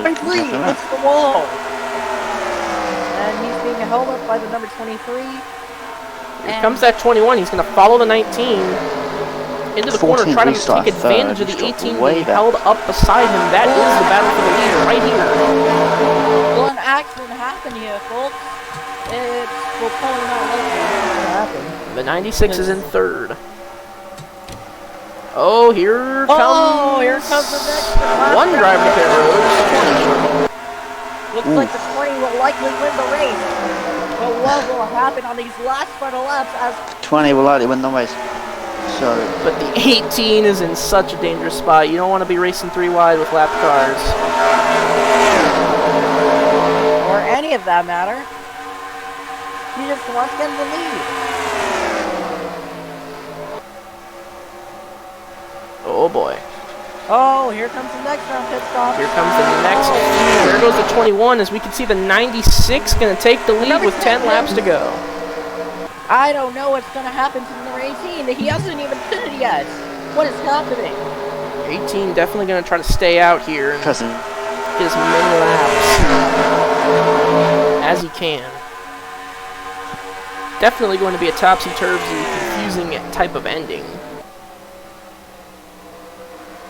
Quickly, hits the wall. And he's being held up by the number 23. Here comes that 21. He's going to follow the 19 into the corner, 14 try to restart take advantage of third. the He's got 18 way being back. held up beside him. That is the battle for the lead right here. Will an accident happen here, folks? It will probably not likely to happen. The 96 is in third. Oh, here comes... Oh, here comes the next one driver to pit road. Looks like the 20 will likely win the race. But what will happen on these last final laps as 20 will likely win the race. So, But the 18 is in such a dangerous spot. You don't want to be racing 3 wide with lapped cars. or any of that matter. He just wants them to lead. Oh boy. Oh, here comes the next round pit stop. Here comes the next. There goes the 21. As we can see, the 96 going to take the lead with 10 laps to go. I don't know what's going to happen to number 18. He hasn't even pitted yet. What is happening? 18 definitely going to try to stay out here and present. get as many laps as he can. Definitely going to be a topsy-turvy, confusing type of ending.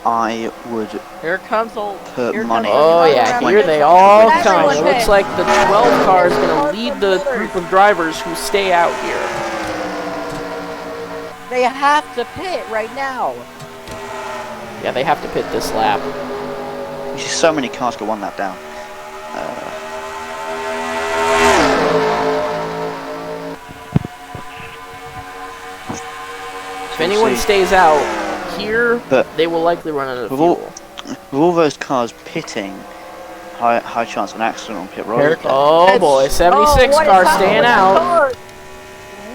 I would Here comes the. put Here money. comes Oh another yeah, round here pit they stop. all Everyone come. It pit. looks like the 12 car is going to lead the group of drivers who stay out here. They have to pit right now. Yeah, they have to pit this lap. You see so many cars go one lap down. If anyone stays out here, But they will likely run out of with all- fuel. with all those cars pitting, high chance of an accident on pit road. Oh boy, 76 what is car happening staying with the out. car?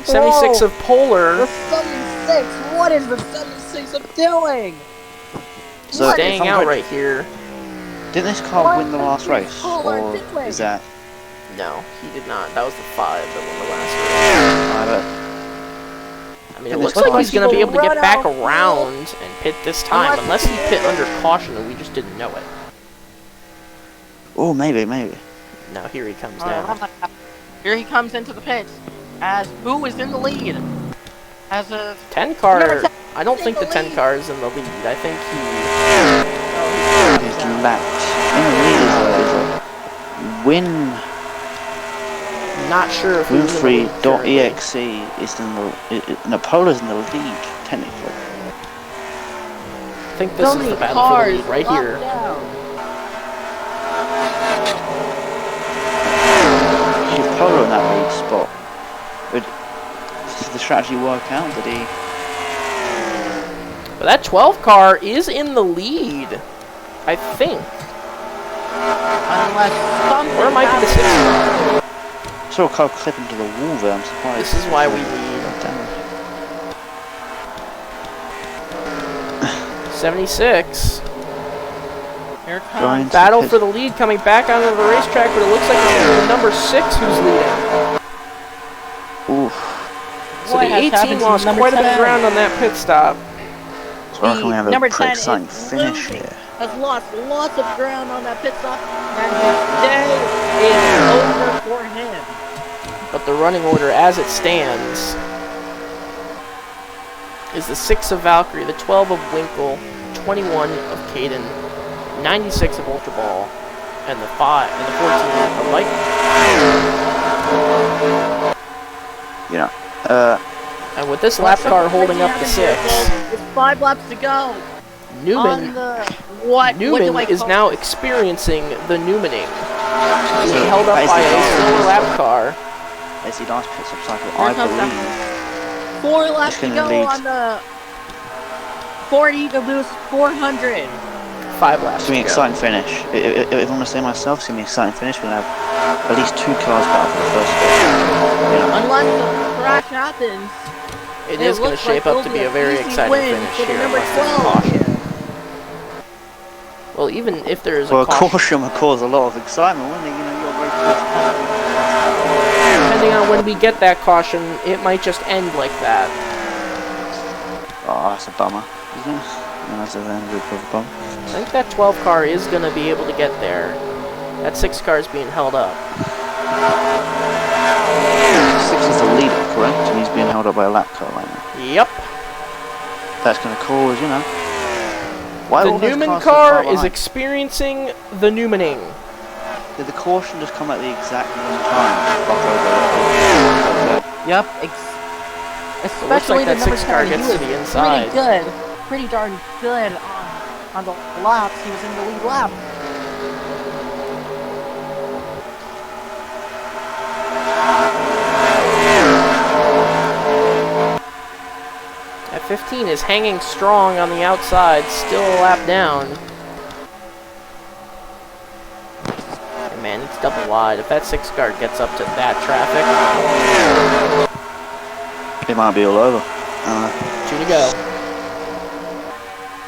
76 Whoa. of Polar The 76. What is the 76 of doing? So staying if I'm out correct, right here. Didn't this car What win the last is race, Polar or doing? is that? No, he did not. That was the 5 that won the last race. I mean, it And looks this like car he's going to be able to run get back out of fuel. around and pit this time, Unless unless he pit under caution and we just didn't know it. Oh, maybe. Now here he comes down. Here he comes into the pit. As who is in the lead? As a 10 car. Number 10 I don't think the in the 10 lead. car is in the lead. I think he. He's lapped. In the lead is a win. Not sure if he's in the lead currently. Win3.exe is in the. No, Polar's in the lead technically. I think this so is many the battle for the cars lead right locked here. down. Polar in that lead spot. Did the strategy work out? Did he? But that 12 car is in the lead, I think. Unless something Or it might be the 6 car. I saw a car clip into the wall there. I'm surprised. This is why we lead. 76. Here comes. Battle for the lead coming back onto the racetrack, but it looks like it's number 6 who's leading. Oof. So the 18 lost quite a bit of ground on that pit stop. So I reckon we have a number pretty 10 exciting is finish losing. here. Has lost lots of ground on that pit stop, and his day is over for him. But the running order as it stands is the 6 of Valkyrie, the 12 of Winkle, 21 of Caden, 96 of Ultra Ball, and the 5 and the 14 of Mike. You know, And with this lap car holding up the 6, It's 5 laps to go. Newman Newman is now experiencing the Newmaning. Being held up by a slower lap car. as the last pit stop cycle, Here I comes believe. 4 laps It's to gonna go lead. on the 40 to boost 400. 5 laps It's going to be to an go. exciting finish. If I want to say myself, it's going to be an exciting finish. We're going to have at least 2 cars battle for the first spot. You know, Unless the crash happens, It is going to looks shape like up to be a very easy exciting win finish for the here. number unless there's a 12 caution. here. Well, even if there is well, a caution, caution would cause a lot of excitement, wouldn't it? You know, you're very close. depending on when we get that caution, it might just end like that. Oh, that's a bummer, isn't it? No, that's a very good bummer. I think that 12 car is going to be able to get there. That 6 car is being held up. 6 is the leader, correct? And he's being held up by a lap car right now. Yep. That's going to cause, you know. Why The all those Newman cars so car far is behind? experiencing the Newmaning. Did the caution just come at the exact wrong time? Yep, especially like that the number 6 car 10. gets He to was the inside. pretty darn good on the laps. He was in the lead lap. That 15 is hanging strong on the outside, still a lap down. And man, it's double wide. If that 6 car gets up to that traffic, It might be all over. 2 to go.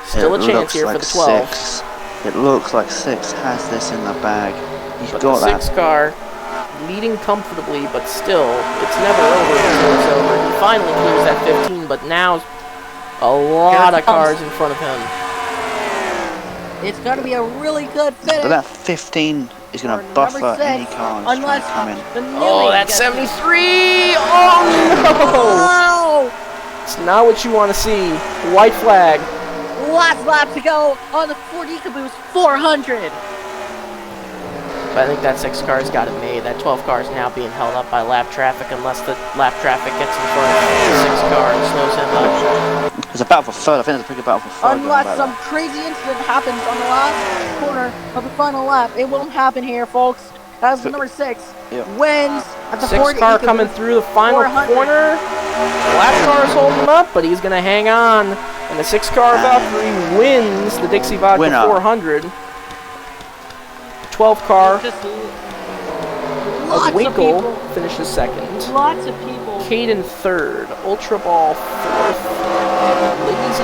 Still a It chance looks here like for the 12. 6. It looks like 6 has this in the bag. He's But got the that. 6 car leading comfortably, but still, it's never over until it's over. He finally clears that 15, but now a lot Here of it comes. cars in front of him. It's going to be a really good finish. But that 15 is going for to number buffer 6, any cars trying unless to come in. the Oh, Newman that's gets 73! Oh Oh! no! It's not what you want to see. White flag. Last lap to go on the 40 Caboose 400. But I think that 6 car's got it made. That 12 car is now being held up by lap traffic unless the lap traffic gets in front of the 6 car and slows him up. It's a battle for third. I think it's a pretty battle for third. Unless going some back crazy incident happens on the last corner of the final lap. It won't happen here, folks. As the number 6 Yep. wins at the 6 40 car coming through the final 400. corner. The lap car is holding him up, but he's going to hang on. And the 6 car Valkyrie wins the Dixie Vodka Winner. 400. 12 car Just of Winkle finishes second. Lots of people. Caden third. Ultra Ball fourth. Lazy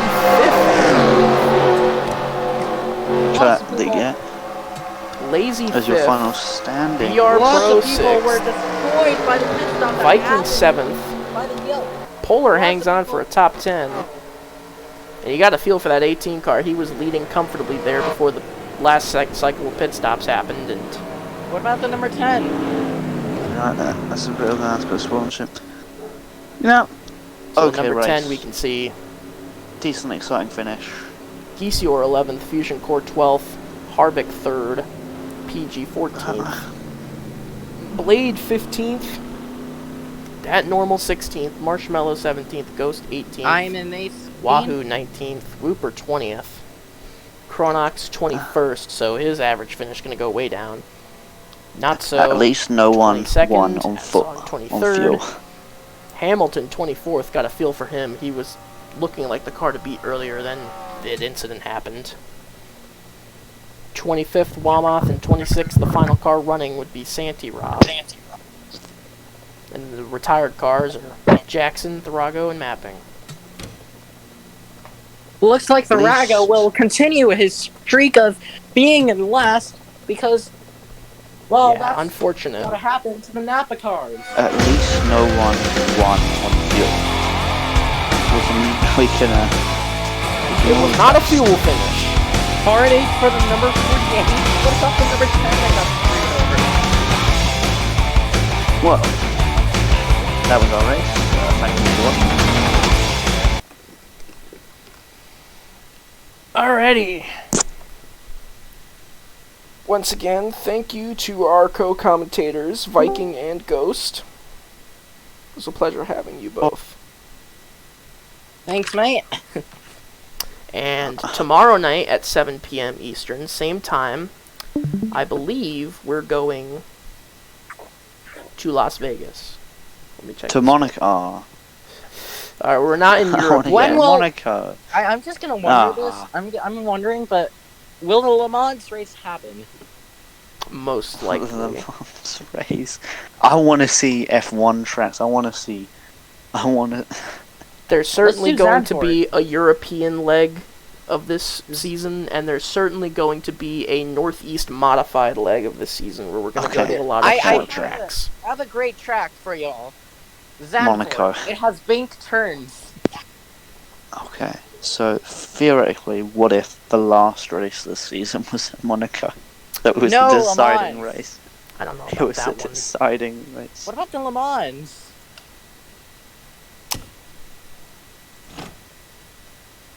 Try that again. fifth. Lazy As your fifth. final standing. BR Lots Pro of people were sixth. destroyed by the pit stop. that Viking happened seventh. By the yellow. Polar Lots hangs of on people- for a top 10. And you got a feel for that 18 car. He was leading comfortably there before the last cycle of pit stops happened. And What about the number 10? Right there. That's a bit of an aspect of sportsmanship. You know, so okay, number race. 10 we can see Decent, exciting finish. Geesior 11th, Fusion Core 12th, Harvick 3rd, PG 14th, Blade 15th, at normal 16th, Marshmallow 17th, Ghost 18th, I'm in Ace. Wahoo 19th, Whooper 20th, Chronox 21st, so his average finish going to go way down. Not so. At least no one 22nd, won on foot, on on 23rd. fuel. Hamilton, 24th, got a feel for him. He was looking like the car to beat earlier, then the incident happened. 25th, Wamath, and 26th, the final car running would be Santee Rob. And the retired cars are Jackson, Tharago, and Mapping. Looks like Tharago will continue his streak of being in last because, well, Yeah, that's unfortunate. what happened to the Napa cars. At least no one won on fuel. We can, It was not a fuel finish. Party for the number 48. What about the number 10 that got screwed over? well, that was our race. Thank you for watching. Alrighty. Once again, thank you to our co-commentators, Viking and Ghost. It was a pleasure having you both. Thanks, mate. And tomorrow night at 7 p.m. Eastern, same time, I believe we're going to Las Vegas. Let me check. To Monaco. Alright, we're not in Europe. When will- Monaco? I'm just gonna wonder this. I'm wondering, but will the Le Mans race happen? Most The likely. Mons race. I want to see F1 tracks. I want to. There's certainly do going to Zandvoort. be a European leg of this season, and there's certainly going to be a Northeast modified leg of this season where we're going to Okay. get a lot of I short have tracks. I have a great track for y'all. Zandvoort. Monaco. It has banked turns. Okay, so theoretically, what if the last race of the season was at Monaco? That was No, the Le deciding Mans. race. I don't know It about was the that one. deciding race. What about the Le Mans?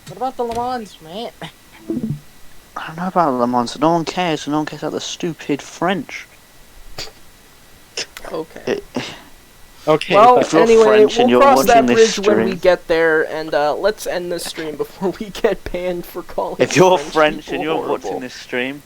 What about the Le Mans, mate? I don't know about Le Mans. No one cares. No one cares about the stupid French. Okay. Okay. Well, If you're anyway, French and we'll you're cross that watching this bridge when we stream- get there, and let's end this stream before we get banned for calling If you're French French people and you're horrible. watching this stream,